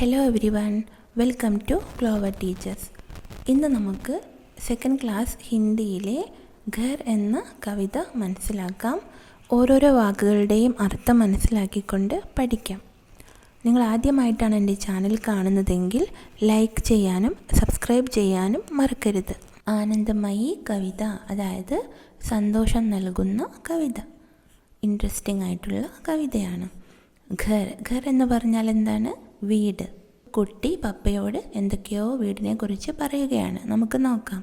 Hello everyone, welcome to clover teachers. ഇന്ന് നമുക്ക് second class ഹിന്ദിയിലെ ഘർ എന്ന കവിത മനസ്സിലാക്കാം. ഓരോരോ വാക്കുകളുടെയും അർത്ഥം മനസ്സിലാക്കിക്കൊണ്ട് പഠിക്കാം. നിങ്ങൾ ആദ്യമായിട്ടാണ് എൻ്റെ ചാനൽ കാണുന്നതെങ്കിൽ ലൈക്ക് ചെയ്യാനും സബ്സ്ക്രൈബ് ചെയ്യാനും മറക്കരുത്. ആനന്ദമയി കവിത, അതായത് സന്തോഷം നൽകുന്ന കവിത, ഇൻട്രസ്റ്റിംഗ് ആയിട്ടുള്ള കവിതയാണ്. ഘർ എന്ന് പറഞ്ഞാൽ എന്താണ്? വീട്. കുട്ടി പപ്പയോട് എന്തൊക്കെയോ വീടിനെ കുറിച്ച് പറയുകയാണ്. നമുക്ക് നോക്കാം.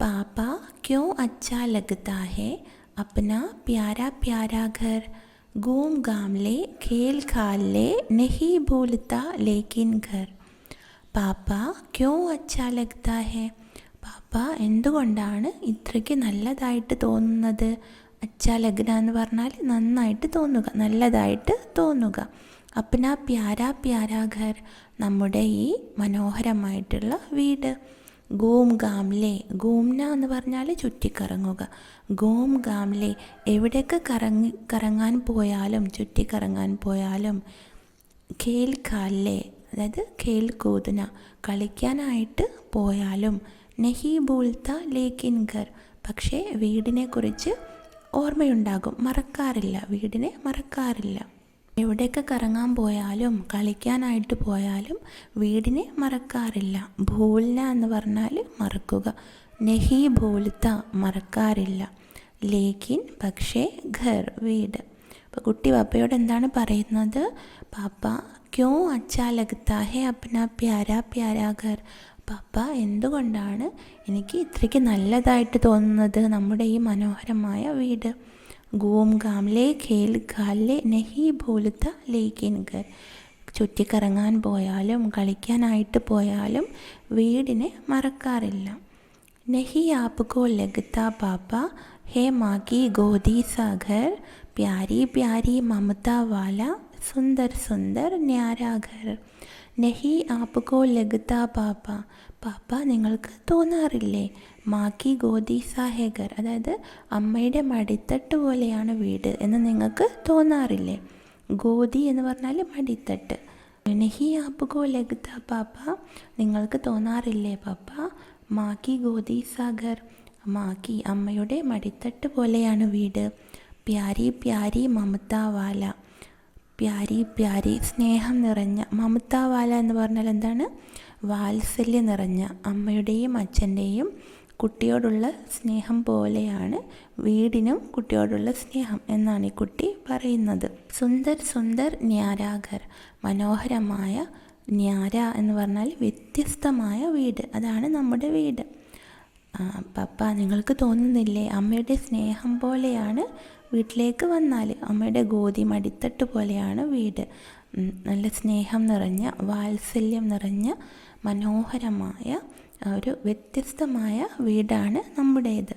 പാപ്പ ക്യോ അച്ഛാ ലഗ്താ ഹേ അപ്നാ പ്യാരാ പ്യാരാ ഘർ, ഗൂം ഗാം ലേ ഖേൽ ഖാൽ ലേ നഹീ ഭൂലത്താ ലേക്കിൻ ഘർ. പാപ്പ ക്യോ അച്ഛാ ലഗ്താ ഹേ, പാപ്പ എന്തുകൊണ്ടാണ് ഇത്രയ്ക്ക് നല്ലതായിട്ട് തോന്നുന്നത്? അച്ഛാ ലഗ്ന എന്ന് പറഞ്ഞാൽ നന്നായിട്ട് തോന്നുക, നല്ലതായിട്ട് തോന്നുക. അപ്നാ പ്യാരാ പ്യാരാ ഘർ, നമ്മുടെ ഈ മനോഹരമായിട്ടുള്ള വീട്. ഗൂം ഗാംലേ, ഗൂംന എന്ന് പറഞ്ഞാൽ ചുറ്റിക്കറങ്ങുക. ഗൂം ഗാംലേ, എവിടെയൊക്കെ കറങ്ങാൻ പോയാലും, ചുറ്റിക്കറങ്ങാൻ പോയാലും. ഖേൽ ഖാലേ, അതായത് ഖേൽ കൂദ്ന, കളിക്കാനായിട്ട് പോയാലും. നഹി ഭൂൽത്ത ലേക്കിൻ ഘർ, പക്ഷേ വീടിനെക്കുറിച്ച് ഓർമ്മയുണ്ടാകും, മറക്കാറില്ല, വീടിനെ മറക്കാറില്ല. എവിടെയൊക്കെ കറങ്ങാൻ പോയാലും കളിക്കാനായിട്ട് പോയാലും വീടിനെ മറക്കാറില്ല. ഭൂൽന എന്ന് പറഞ്ഞാൽ മറക്കുക. നഹി ഭൂൽത്ത, മറക്കാറില്ല. ലേക്കിൻ, പക്ഷേ, ഘർ, വീട്. അപ്പോൾ കുട്ടി പപ്പയോട് എന്താണ് പറയുന്നത്? പാപ്പ ക്യോ അച്ഛാ ലഗ്താ ഹേ അപ്നാ പ്യാരാ പ്യാരാ ഘർ, പാപ്പ എന്തുകൊണ്ടാണ് എനിക്ക് ഇത്രയ്ക്ക് നല്ലതായിട്ട് തോന്നുന്നത് നമ്മുടെ ഈ മനോഹരമായ വീട്. ഗൂം ഗാംലേ ഖേൽ ഖാലേ നഹി ഭൂലത്ത ലേക്കിൻ ഘർ, ചുറ്റിക്കറങ്ങാൻ പോയാലും കളിക്കാനായിട്ട് പോയാലും വീടിനെ മറക്കാറില്ല. നഹി ആപ്കോ ലഗ്താ പാപ്പ ഹേ മാക്കി ഗോദി സാ ഘർ, പ്യാരി പ്യാരി മമതാ വാല സുന്ദർ സുന്ദർ ന്യാരാ ഘർ. നഹി ആപ്കോ ലഗ്താ പാപ്പ, പാപ്പ നിങ്ങൾക്ക് തോന്നാറില്ലേ? മാക്കി ഗോദി സാ ഹേ ഘർ, അതായത് അമ്മയുടെ മടിത്തട്ട് പോലെയാണ് വീട് എന്ന് നിങ്ങൾക്ക് തോന്നാറില്ലേ? ഗോദി എന്ന് പറഞ്ഞാൽ മടിത്തട്ട്. നഹി ആപ്കോ ലഗ്താ പാപ്പ, നിങ്ങൾക്ക് തോന്നാറില്ലേ പാപ്പ? മാക്കി ഗോദി സാ ഘർ, മാക്കി അമ്മയുടെ മടിത്തട്ട് പോലെയാണ് വീട്. പ്യാരി പ്യാരി മമതാ വാല, പ്യാരി പ്യാരി സ്നേഹം നിറഞ്ഞ, മമതാ വാല എന്ന് പറഞ്ഞാൽ എന്താണ്? വാത്സല്യം നിറഞ്ഞ, അമ്മയുടെയും അച്ഛൻ്റെയും കുട്ടിയോടുള്ള സ്നേഹം പോലെയാണ് വീടിനും കുട്ടിയോടുള്ള സ്നേഹം എന്നാണ് ഈ കുട്ടി പറയുന്നത്. സുന്ദർ സുന്ദർ ന്യാരാ ഘർ, മനോഹരമായ, ന്യാര എന്ന് പറഞ്ഞാൽ വ്യത്യസ്തമായ വീട്, അതാണ് നമ്മുടെ വീട്. പപ്പ നിങ്ങൾക്ക് തോന്നുന്നില്ലേ അമ്മയുടെ സ്നേഹം പോലെയാണ് വീട്ടിലേക്ക് വന്നാൽ, അമ്മയുടെ ഗോതി മടിത്തട്ട് പോലെയാണ് വീട്. നല്ല സ്നേഹം നിറഞ്ഞ, വാത്സല്യം നിറഞ്ഞ, മനോഹരമായ ഒരു വ്യത്യസ്തമായ വീടാണ് നമ്മുടേത്.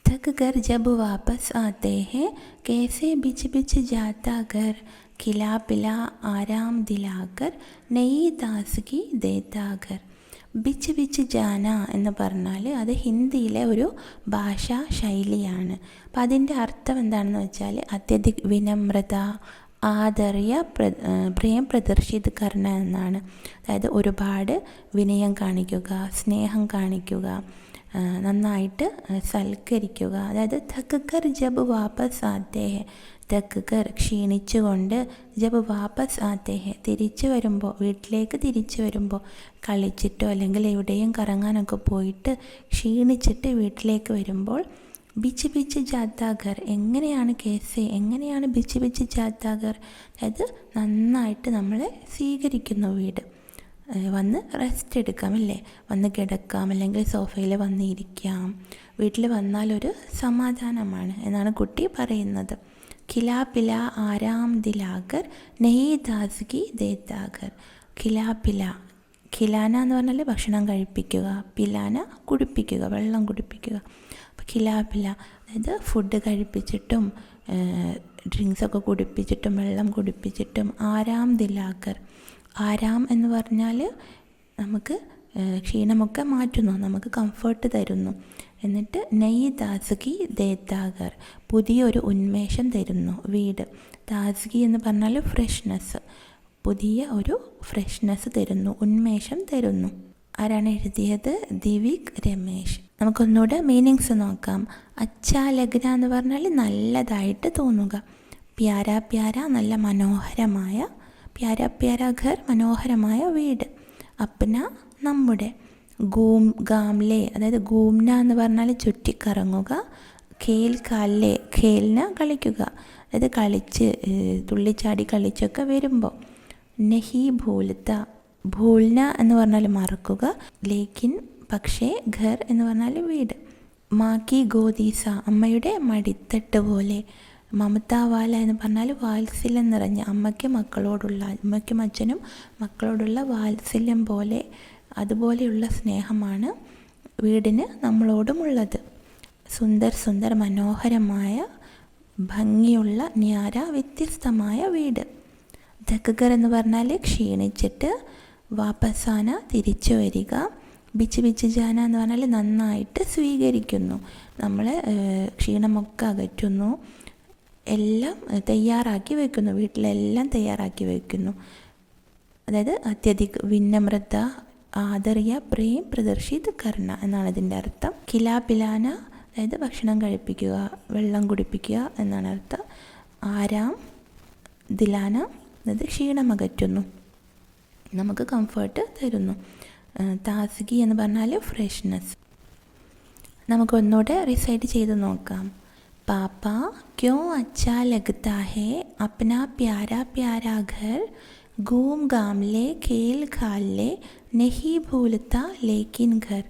തക് ഘർ ജബ് വാപസ് ആത്തെ ഹേ കേസെ ബിച്ച് ബിച്ച് ജാത്താ ഘർ, ഖിലാ പിലാ ആരാം ദിലാകർ നയി താസ്കി ദേത്താ ഘർ. ബിച്ച് ബിച്ച് ജാന എന്ന് പറഞ്ഞാൽ അത് ഹിന്ദിയിലെ ഒരു ഭാഷാ ശൈലിയാണ്. അപ്പം അതിൻ്റെ അർത്ഥം എന്താണെന്ന് വെച്ചാൽ അത്യധിക് വിനമ്രത, ആദർയ, പ്രേം പ്രദർശിത് കർണ എന്നാണ്. അതായത് ഒരുപാട് വിനയം കാണിക്കുക, സ്നേഹം കാണിക്കുക, നന്നായിട്ട് സൽക്കരിക്കുക. അതായത് തക് ഘർ ജബ് വാപസ് ആത്തെ ഹേ, തക് ഘർ ക്ഷീണിച്ചുകൊണ്ട്, ജബ് വാപസ് ആത്തെ ഹേ തിരിച്ചു വരുമ്പോൾ, വീട്ടിലേക്ക് തിരിച്ചു വരുമ്പോൾ, കളിച്ചിട്ടോ അല്ലെങ്കിൽ എവിടെയും കറങ്ങാനൊക്കെ പോയിട്ട് ക്ഷീണിച്ചിട്ട് വീട്ടിലേക്ക് വരുമ്പോൾ, ബിച്ച് ബിച്ച് ജാത്താ ഘർ, എങ്ങനെയാണ് കേസെ, എങ്ങനെയാണ് ബിച്ച് ബിച്ച് ജാത്താ ഘർ, അതായത് നന്നായിട്ട് നമ്മളെ സ്വീകരിക്കുന്നു വീട്. വന്ന് റെസ്റ്റ് എടുക്കാം അല്ലേ, വന്ന് കിടക്കാം, അല്ലെങ്കിൽ സോഫയിൽ വന്നിരിക്കാം. വീട്ടിൽ വന്നാലൊരു സമാധാനമാണ് എന്നാണ് കുട്ടി പറയുന്നത്. ഖിലാ പിലാ ആരാം ദിലാകർ നഹി താസ്കി ദേത്താ ഘർ. ഖിലാ പിലാ, ഖിലാന എന്ന് പറഞ്ഞാൽ ഭക്ഷണം കഴിപ്പിക്കുക, പിലാന കുടിപ്പിക്കുക, വെള്ളം കുടിപ്പിക്കുക. അപ്പോൾ ഖിലാ പില, അതായത് ഫുഡ് കഴിപ്പിച്ചിട്ടും ഡ്രിങ്ക്സൊക്കെ കുടിപ്പിച്ചിട്ടും വെള്ളം കുടിപ്പിച്ചിട്ടും. ആരാം ദിലാകർ, ആരാം എന്ന് പറഞ്ഞാൽ നമുക്ക് ക്ഷീണമൊക്കെ മാറ്റുന്നു, നമുക്ക് കംഫർട്ട് തരുന്നു. എന്നിട്ട് നയി താസ്കി ദേത്താ ഘർ, പുതിയൊരു ഉന്മേഷം തരുന്നു വീട്. താസ്കി എന്ന് പറഞ്ഞാൽ ഫ്രഷ്നെസ്, പുതിയ ഒരു ഫ്രഷ്നെസ് തരുന്നു, ഉന്മേഷം തരുന്നു. ആരാണ് എഴുതിയത്? ദിവിക് രമേശ്. നമുക്കൊന്നുകൂടെ മീനിങ്സ് നോക്കാം. അച്ഛാ ലഗ്ന എന്ന് പറഞ്ഞാൽ നല്ലതായിട്ട് തോന്നുക. പ്യാര പ്യാര നല്ല മനോഹരമായ, പ്യാര പ്യാര ഘർ മനോഹരമായ വീട്. അപ്ന നമ്മുടെ, ഗൂം ഗാംലെ അതായത് ഗൂംന എന്ന് പറഞ്ഞാൽ ചുറ്റിക്കറങ്ങുക. ഖേൽ ഖാലെ ഖേൽന കളിക്കുക, അതായത് കളിച്ച് തുള്ളിച്ചാടി കളിച്ചൊക്കെ വരുമ്പോൾ. നഹി ഭൂലത്ത ഭൂൽന എന്ന് പറഞ്ഞാൽ മറക്കുക. ലേക്കിൻ പക്ഷേ, ഘർ എന്ന് പറഞ്ഞാൽ വീട്. മാക്കി ഗോദീസ അമ്മയുടെ മടിത്തട്ട് പോലെ. മമതാവാല എന്ന് പറഞ്ഞാൽ വാത്സല്യം നിറഞ്ഞ, അമ്മയ്ക്കും അച്ഛനും മക്കളോടുള്ള വാത്സല്യം പോലെ, അതുപോലെയുള്ള സ്നേഹമാണ് വീടിന് നമ്മളോടുമുള്ളത്. സുന്ദർ സുന്ദർ മനോഹരമായ, ഭംഗിയുള്ള, ന്യാര വ്യത്യസ്തമായ വീട്. ധക്കഗർ എന്ന് പറഞ്ഞാൽ ക്ഷീണിച്ചിട്ട്, വാപ്പസാന തിരിച്ചു വരിക. ബിച്ച് ബിച്ച് ജാന എന്ന് പറഞ്ഞാൽ നന്നായിട്ട് സ്വീകരിക്കുന്നു, നമ്മളെ ക്ഷീണമൊക്കെ അകറ്റുന്നു, എല്ലാം തയ്യാറാക്കി വയ്ക്കുന്നു, വീട്ടിലെല്ലാം തയ്യാറാക്കി വയ്ക്കുന്നു. അതായത് അത്യധിക വിനമ്രത, ആദർയ, പ്രേം പ്രദർശിത് കർണ എന്നാണ് ഇതിൻ്റെ അർത്ഥം. കിലാ പിലാന അതായത് ഭക്ഷണം കഴിപ്പിക്കുക, വെള്ളം കുടിപ്പിക്കുക എന്നാണ് അർത്ഥം. ആരാം ദിലാന അതായത് ക്ഷീണമകറ്റുന്നു, നമുക്ക് കംഫർട്ട് തരുന്നു. താസ്ഗി എന്ന് പറഞ്ഞാൽ ഫ്രഷ്നെസ്. നമുക്കൊന്നുകൂടെ റിസൈറ്റ് ചെയ്ത് നോക്കാം. പാപ്പ ക്യോ അച്ഛാ ലഗ്താ ഹേ അപ്നാ പ്യാരാ പ്യാരാ ഘർ घूम घाम ले खेल खाल ले नहीं भूलता लेकिन घर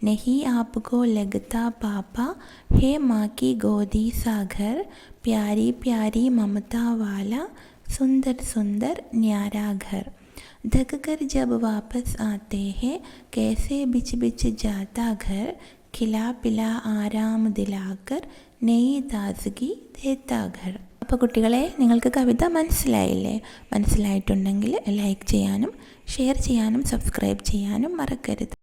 नहीं आपको लगता पापा है माँ की गोदी सा घर प्यारी प्यारी ममता वाला सुंदर सुंदर न्यारा घर थक कर जब वापस आते हैं कैसे बिछ बिछ जाता घर खिला पिला आराम दिलाकर नई ताजगी देता घर. അപ്പോൾ കുട്ടികളെ, നിങ്ങൾക്ക് കവിത മനസ്സിലായില്ലേ? മനസ്സിലായിട്ടുണ്ടെങ്കിൽ ലൈക്ക് ചെയ്യാനും ഷെയർ ചെയ്യാനും സബ്സ്ക്രൈബ് ചെയ്യാനും മറക്കരുത്.